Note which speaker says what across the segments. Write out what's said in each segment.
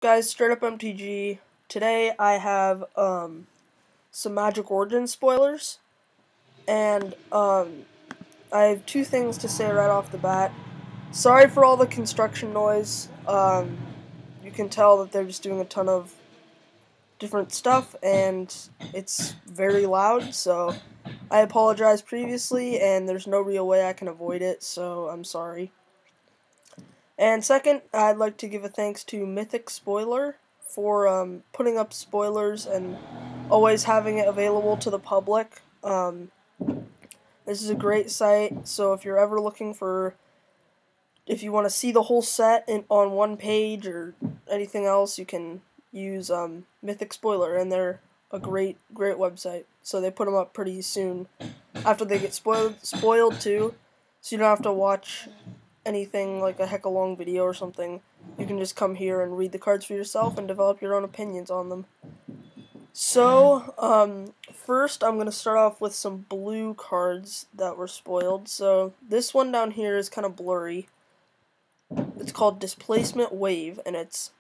Speaker 1: Guys, StraightUp MTG. Today I have some Magic Origins spoilers, and I have two things to say right off the bat. Sorry for all the construction noise. You can tell that they're just doing a ton of different stuff, and it's very loud. So I apologize previously, and there's no real way I can avoid it. So I'm sorry. And second, I'd like to give a thanks to Mythic Spoiler for putting up spoilers and always having it available to the public. This is a great site, so if you're ever looking if you want to see the whole set on one page or anything else, you can use Mythic Spoiler, and they're a great website. So they put them up pretty soon after they get spoiled too, so you don't have to watch anything like a long video or something. You can just come here and read the cards for yourself and develop your own opinions on them. So, first I'm going to start off with some blue cards that were spoiled. So, this one down here is kind of blurry. It's called Displacement Wave, and it's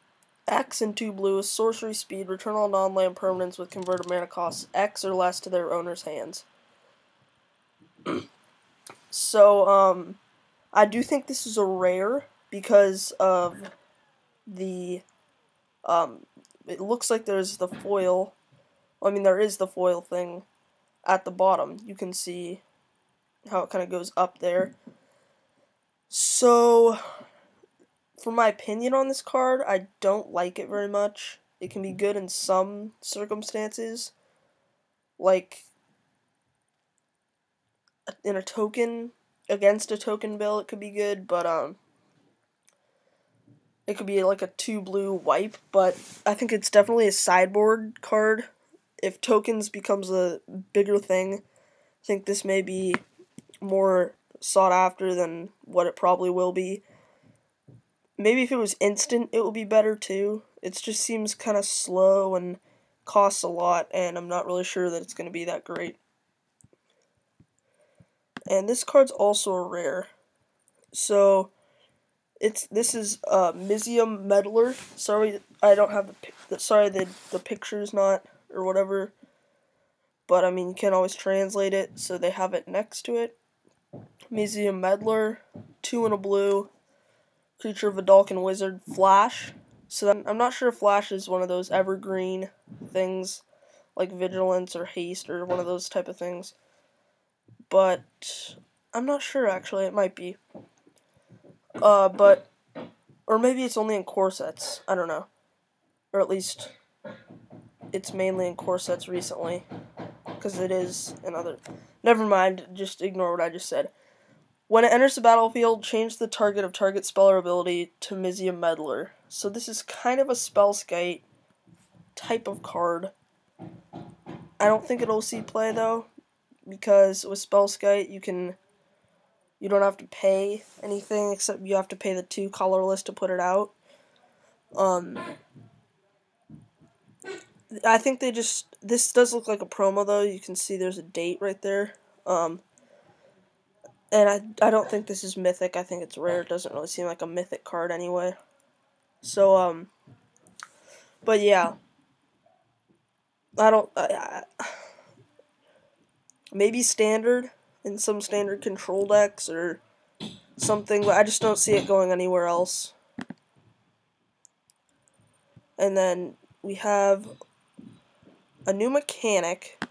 Speaker 1: X and 2 blue, sorcery speed, return all non-land permanents with converted mana costs X or less to their owner's hands. So, I do think this is a rare because of the, it looks like there's the foil. I mean, there is the foil thing at the bottom. You can see how it kind of goes up there. So, for my opinion on this card, I don't like it very much. It can be good in some circumstances, like in a token, against a token bill, it could be good, but it could be like a 2 blue wipe, but I think it's definitely a sideboard card. If tokens becomes a bigger thing, I think this may be more sought after than what it probably will be. Maybe if it was instant, it would be better too. It just seems kind of slow and costs a lot, and I'm not really sure that it's going to be that great. And this card's also a rare. So, this is Mizzium Meddler. Sorry, I don't have the picture's not, or whatever. But, I mean, you can always translate it, so they have it next to it. Mizzium Meddler, 2 and a blue, creature of a Dalkin Wizard, Flash. So I'm not sure if Flash is one of those evergreen things, like Vigilance or Haste, or one of those type of things. But I'm not sure, actually. It might be. Or maybe it's only in core sets. I don't know. Or at least it's mainly in core sets recently. Because it is another. Never mind, just ignore what I just said. When it enters the battlefield, change the target of target spell or ability to Mizzium Meddler. So this is kind of a Spellskite type of card. I don't think it'll see play though, because with Spellskite you don't have to pay anything except you have to pay the 2 colorless to put it out. I think this does look like a promo though. You can see there's a date right there. And I don't think this is mythic. I think it's rare. It doesn't really seem like a mythic card anyway. So, but yeah. Maybe standard in some standard control decks or something, but I just don't see it going anywhere else. And then we have a new mechanic,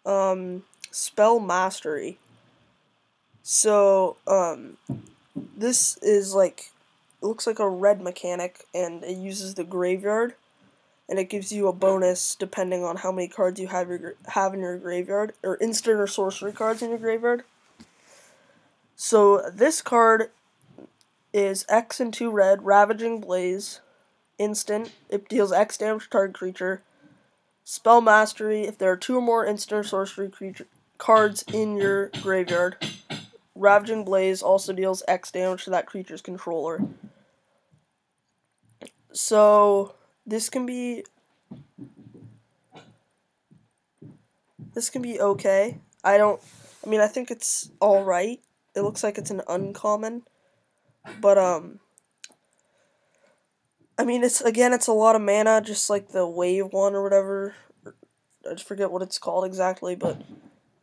Speaker 1: Spell Mastery. So, this is it looks like a red mechanic, and it uses the graveyard, and it gives you a bonus depending on how many cards you have in your graveyard, or instant or sorcery cards in your graveyard. So, this card is X and 2 red, Ravaging Blaze, instant. It deals X damage to target creature. Spell Mastery, if there are 2 or more instant or sorcery cards in your graveyard. Ravaging Blaze also deals X damage to that creature's controller. So, this can be okay. I think it's alright. It looks like it's an uncommon. But, I mean, it's a lot of mana, just like the wave one or whatever. I just forget what it's called exactly, but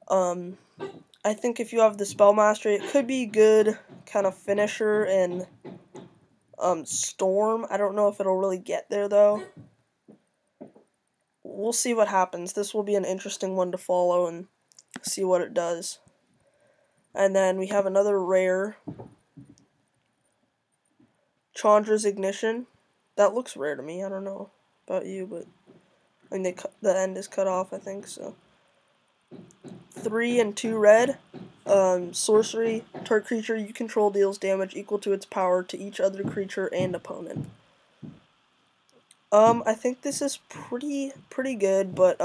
Speaker 1: I think if you have the spell mastery, it could be good kind of finisher in Storm. I don't know if it'll really get there though. We'll see what happens. This will be an interesting one to follow and see what it does. And then we have another rare, Chandra's Ignition. That looks rare to me. I don't know about you, but I mean the end is cut off, I think so. 3 and 2 red. Sorcery. Target creature you control deals damage equal to its power to each other creature and opponent. I think this is pretty good, but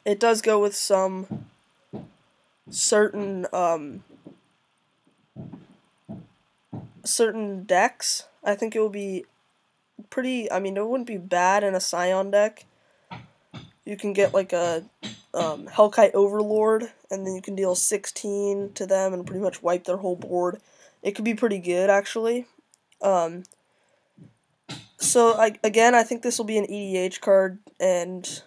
Speaker 1: it does go with some certain decks. I think it will be pretty. I mean, it wouldn't be bad in a Scion deck. You can get like a Hellkite Overlord, and then you can deal 16 to them and pretty much wipe their whole board. It could be pretty good, actually. So, I think this will be an EDH card, and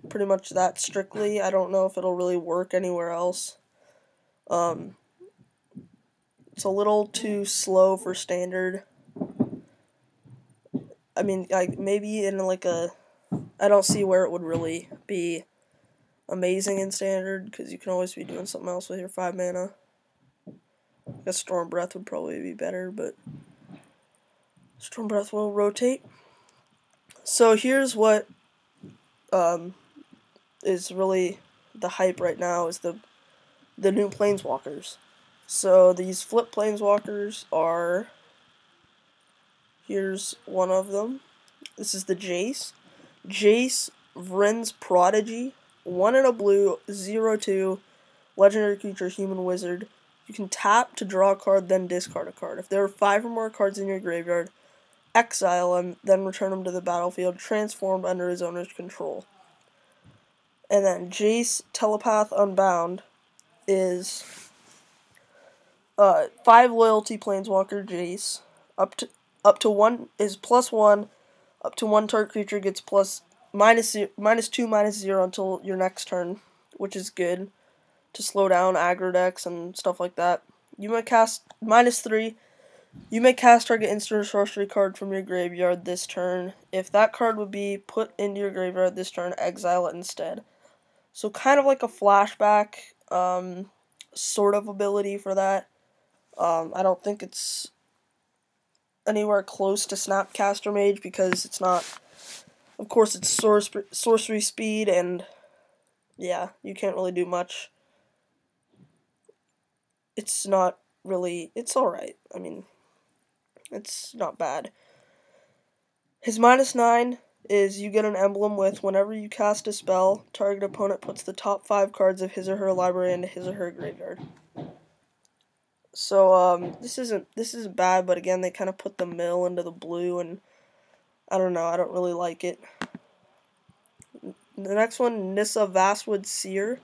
Speaker 1: pretty much that strictly. I don't know if it'll really work anywhere else. It's a little too slow for Standard. I mean, maybe in like a... I don't see where it would really be amazing in Standard, because you can always be doing something else with your 5 mana. I guess Storm Breath would probably be better, but Storm Breath will rotate. So here's what is really the hype right now, is the new Planeswalkers. So these flip Planeswalkers are... Here's one of them. This is the Jace. Jace, Vryn's Prodigy. 1 in a blue, 0/2. Legendary creature, human wizard. You can tap to draw a card, then discard a card. If there are 5 or more cards in your graveyard, exile them, then return them to the battlefield, transformed under his owner's control. And then Jace, Telepath Unbound, is 5 loyalty Planeswalker Jace. Up to 1 is +1. Up to 1 target creature gets -2, -0 until your next turn, which is good to slow down aggro decks and stuff like that. You may cast -3. You may cast target instant or sorcery card from your graveyard this turn. If that card would be put into your graveyard this turn, exile it instead. So kind of like a flashback sort of ability for that. I don't think it's anywhere close to Snapcaster Mage, because it's not, of course it's sorcery speed, and yeah, you can't really do much. It's not really, it's alright. I mean, it's not bad. His -9 is you get an emblem with, whenever you cast a spell, target opponent puts the top 5 cards of his or her library into his or her graveyard. So, this isn't bad, but again, they kind of put the mill into the blue, and I don't know, I don't really like it. The next one, Nissa, Vastwood Seer.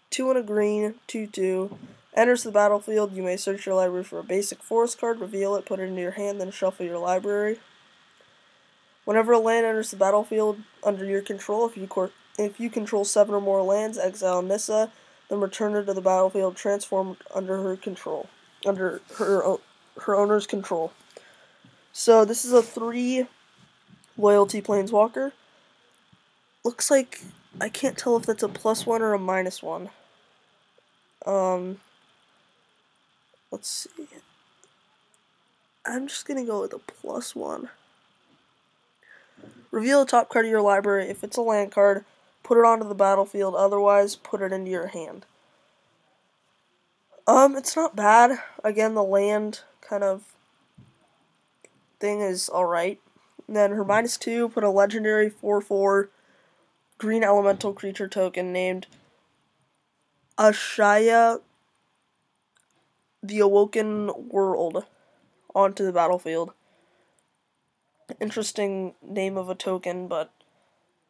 Speaker 1: 2 and a green, 2/2. Enters the battlefield, you may search your library for a basic forest card, reveal it, put it into your hand, then shuffle your library. Whenever a land enters the battlefield under your control, if you control 7 or more lands, exile Nissa, then return her to the battlefield, transformed under her control, under her owner's control. So this is a 3 loyalty Planeswalker. Looks like, I can't tell if that's a +1 or a -1. Let's see. I'm just gonna go with a +1. Reveal the top card of your library. If it's a land card, put it onto the battlefield. Otherwise, put it into your hand. It's not bad. Again, the land kind of thing is alright. Then her -2, put a legendary 4/4 green elemental creature token named Ashaya the Awoken World onto the battlefield. Interesting name of a token, but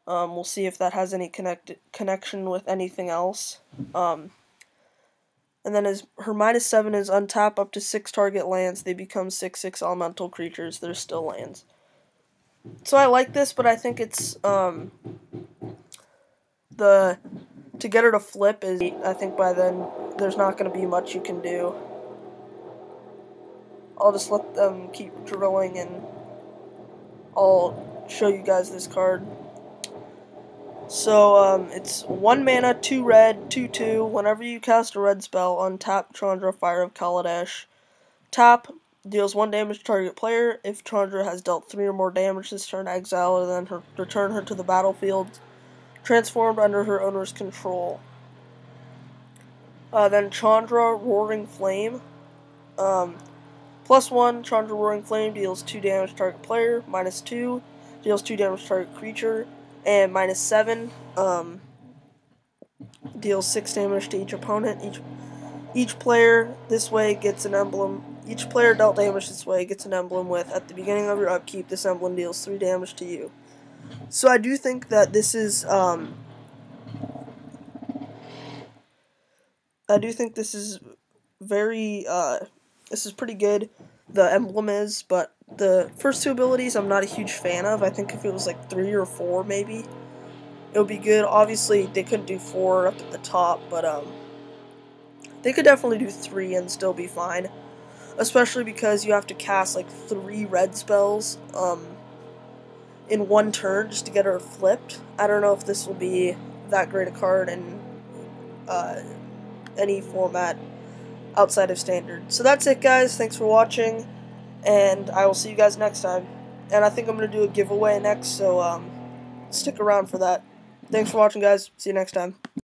Speaker 1: we'll see if that has any connection with anything else. And then her -7 is untap up to 6 target lands. They become 6/6 elemental creatures. They're still lands. So I like this, but I think it's, to get her to flip is, I think by then, there's not going to be much you can do. I'll just let them keep drilling, and I'll show you guys this card. So, it's 1 mana, 2 red, 2/2. Whenever you cast a red spell, untap Chandra, Fire of Kaladesh. Tap, deals 1 damage to target player. If Chandra has dealt 3 or more damage this turn, exile her, then return her to the battlefield, transformed under her owner's control. Then Chandra, Roaring Flame. +1, Chandra, Roaring Flame deals 2 damage to target player. -2, deals 2 damage to target creature. And -7, deals 6 damage to each opponent. Each player this way gets an emblem. Each player dealt damage this way gets an emblem with, at the beginning of your upkeep, this emblem deals 3 damage to you. So I do think that this is, very, this is pretty good. The emblem is, but the first 2 abilities I'm not a huge fan of. I think if it was like 3 or 4 maybe, it would be good. Obviously, they couldn't do 4 up at the top, but, they could definitely do 3 and still be fine. Especially because you have to cast like 3 red spells in 1 turn just to get her flipped. I don't know if this will be that great a card in any format outside of Standard. So that's it, guys. Thanks for watching, and I will see you guys next time. And I think I'm going to do a giveaway next, so stick around for that. Thanks for watching, guys. See you next time.